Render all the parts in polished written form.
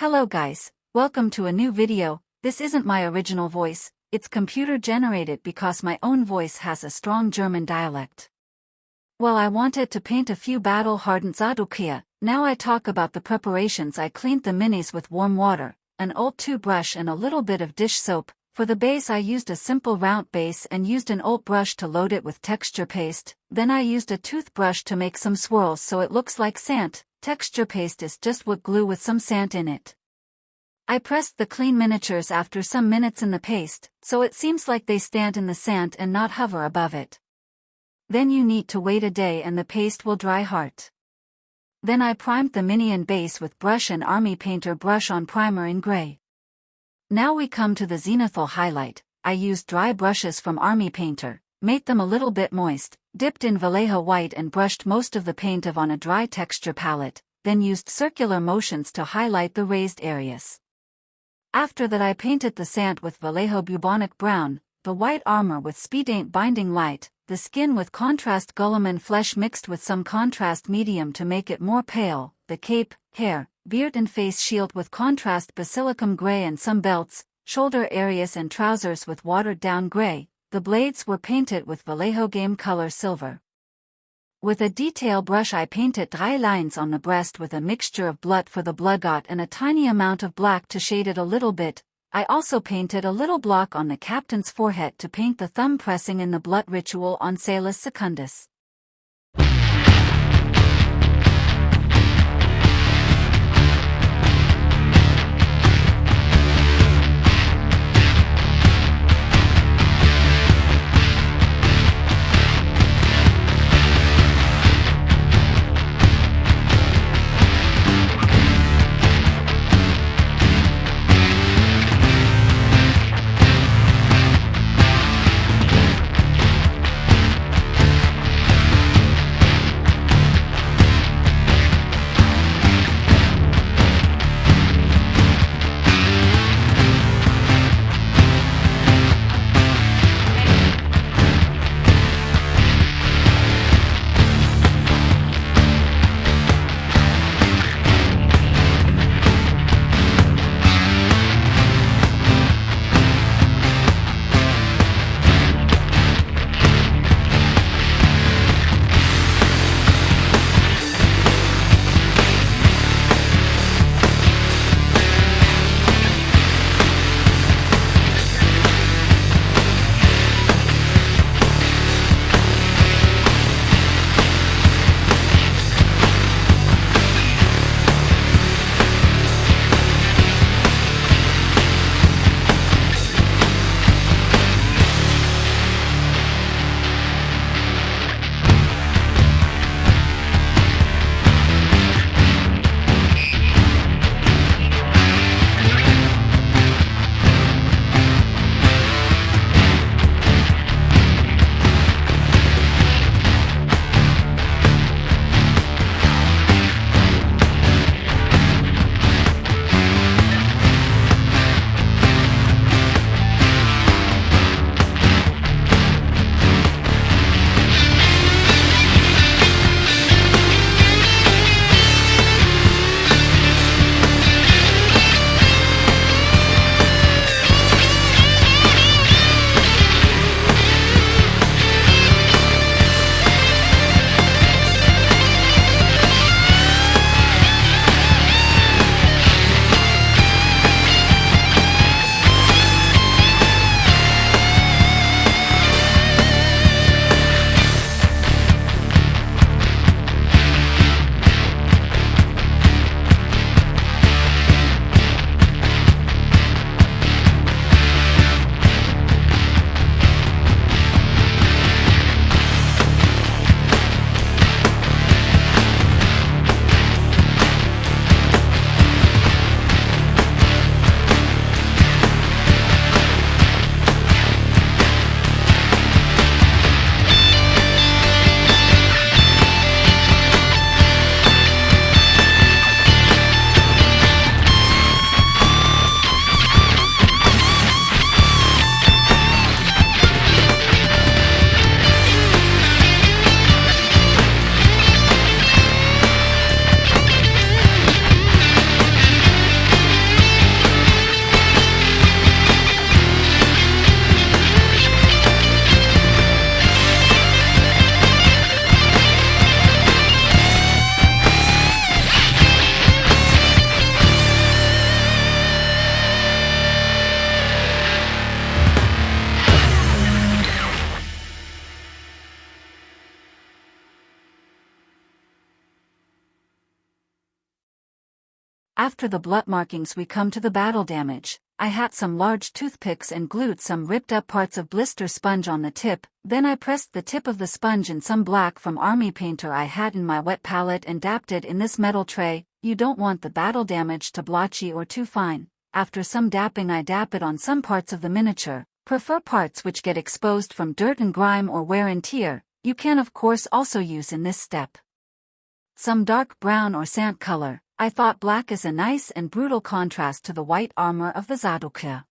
Hello guys, welcome to a new video. This isn't my original voice, it's computer generated because my own voice has a strong German dialect. Well, I wanted to paint a few battle-hardened Sardukaur. Now I talk about the preparations. I cleaned the minis with warm water, an old toothbrush and a little bit of dish soap. For the base I used a simple round base and used an old brush to load it with texture paste. Then I used a toothbrush to make some swirls so it looks like sand. Texture paste is just wood glue with some sand in it. I pressed the clean miniatures after some minutes in the paste, so it seems like they stand in the sand and not hover above it. Then you need to wait a day and the paste will dry hard. Then I primed the mini and base with brush and army painter brush on primer in gray. Now we come to the zenithal highlight. I used dry brushes from army painter, made them a little bit moist, dipped in Vallejo white and brushed most of the paint on a dry texture palette, then used circular motions to highlight the raised areas. After that I painted the sand with Vallejo bubonic brown, the white armor with speed paint binding light, the skin with contrast gullimen flesh mixed with some contrast medium to make it more pale, the cape, hair, beard and face shield with contrast basilicum gray and some belts, shoulder areas and trousers with watered down gray. The blades were painted with Vallejo game color silver. With a detail brush I painted 3 lines on the breast with a mixture of blood for the blood dot and a tiny amount of black to shade it a little bit. I also painted a little block on the captain's forehead to paint the thumb pressing in the blood ritual on Salus Secundus. After the blood markings we come to the battle damage. I had some large toothpicks and glued some ripped up parts of blister sponge on the tip, then I pressed the tip of the sponge in some black from army painter I had in my wet palette and dabbed it in this metal tray. You don't want the battle damage to blotchy or too fine. After some dapping I dab it on some parts of the miniature, prefer parts which get exposed from dirt and grime or wear and tear. You can of course also use in this step some dark brown or sand color. I thought black is a nice and brutal contrast to the white armor of the Sardukaur.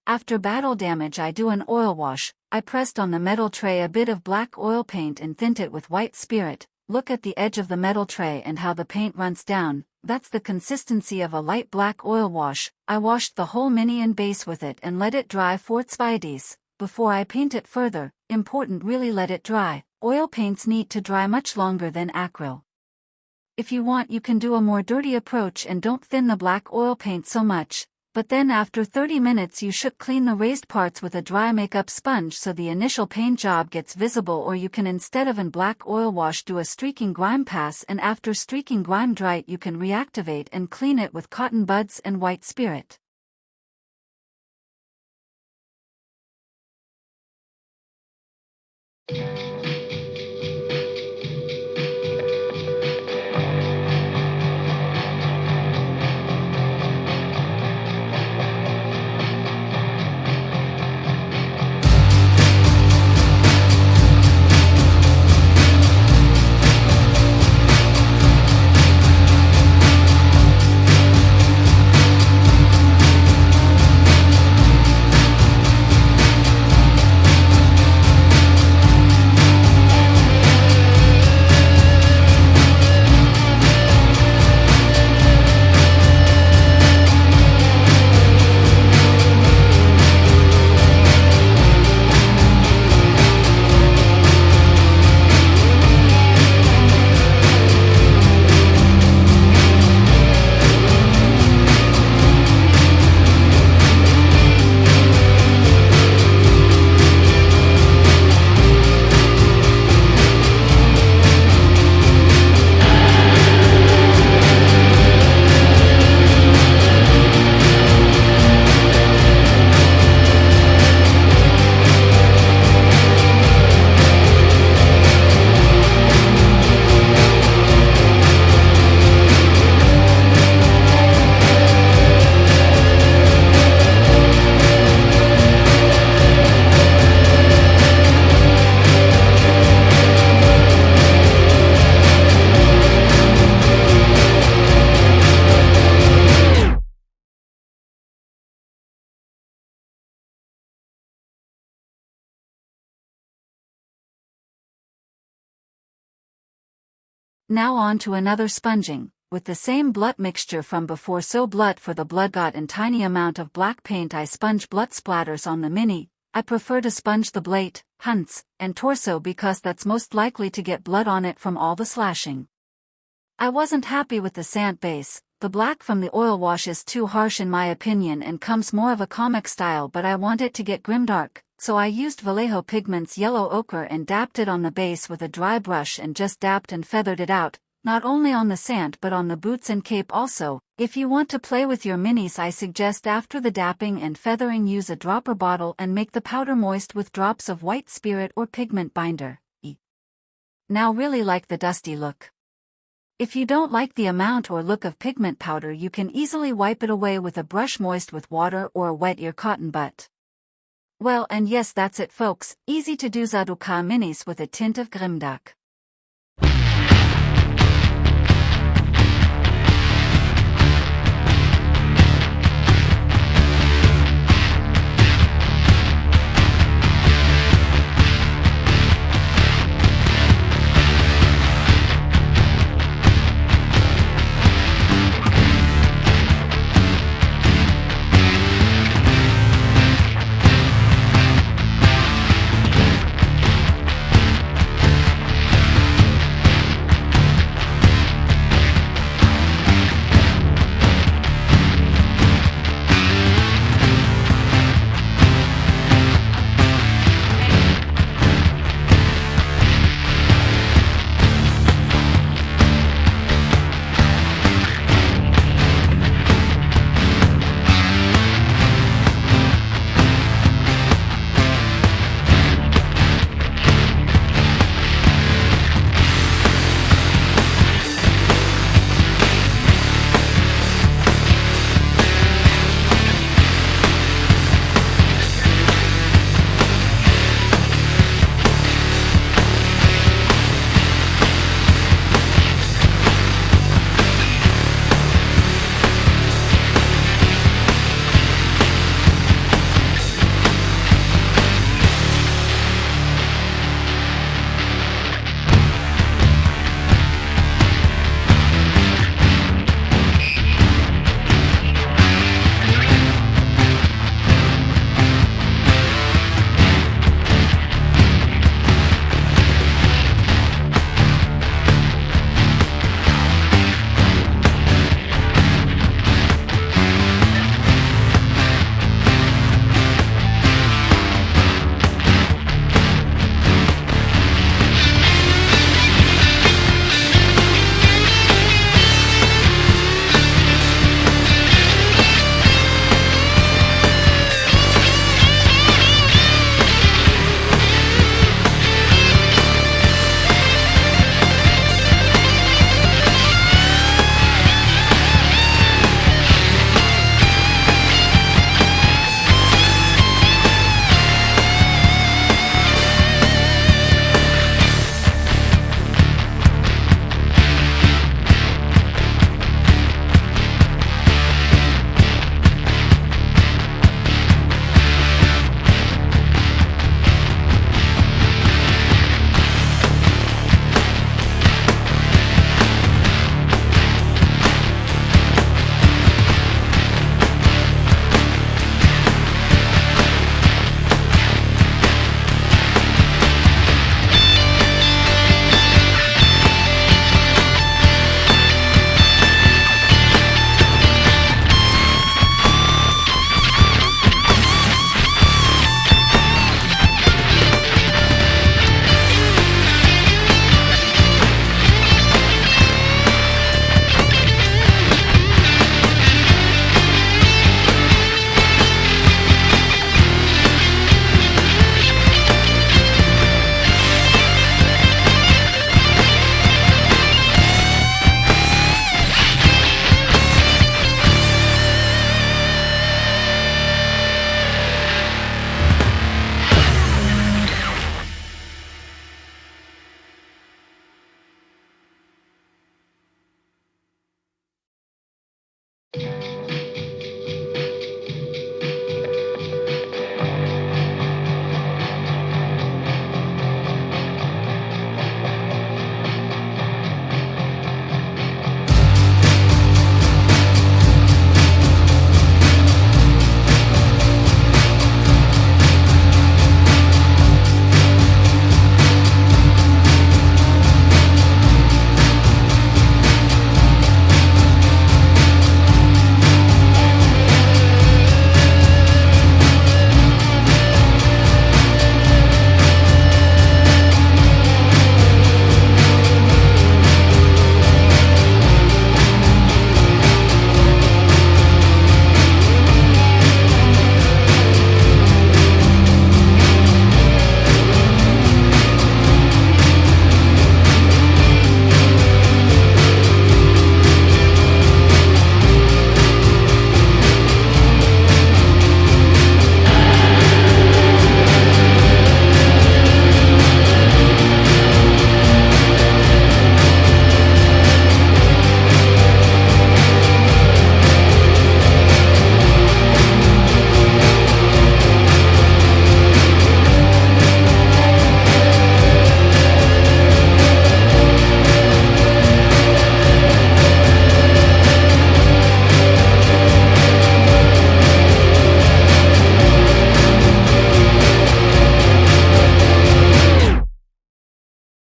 After battle damage I do an oil wash. I pressed on the metal tray a bit of black oil paint and thinned it with white spirit. Look at the edge of the metal tray and how the paint runs down. That's the consistency of a light black oil wash. I washed the whole mini and base with it and let it dry for 2 days. Before I paint it further, important really let it dry. Oil paints need to dry much longer than acryl. If you want you can do a more dirty approach and don't thin the black oil paint so much. But then after 30 minutes you should clean the raised parts with a dry makeup sponge so the initial paint job gets visible, or you can instead of an black oil wash do a streaking grime pass, and after streaking grime dry you can reactivate and clean it with cotton buds and white spirit. Now on to another sponging, with the same blood mixture from before. So blood for the blood got in tiny amount of black paint. I sponge blood splatters on the mini. I prefer to sponge the blade, hunts, and torso because that's most likely to get blood on it from all the slashing. I wasn't happy with the sand base. The black from the oil wash is too harsh in my opinion and comes more of a comic style, but I want it to get grimdark, so I used Vallejo Pigment's yellow ochre and dabbed it on the base with a dry brush and just dabbed and feathered it out, not only on the sand but on the boots and cape also. If you want to play with your minis, I suggest after the dapping and feathering use a dropper bottle and make the powder moist with drops of white spirit or pigment binder. Now really like the dusty look. If you don't like the amount or look of pigment powder, you can easily wipe it away with a brush moist with water or a wet ear cotton butt. Well, and yes, that's it folks, easy to do Sardukaur minis with a tint of grimdark.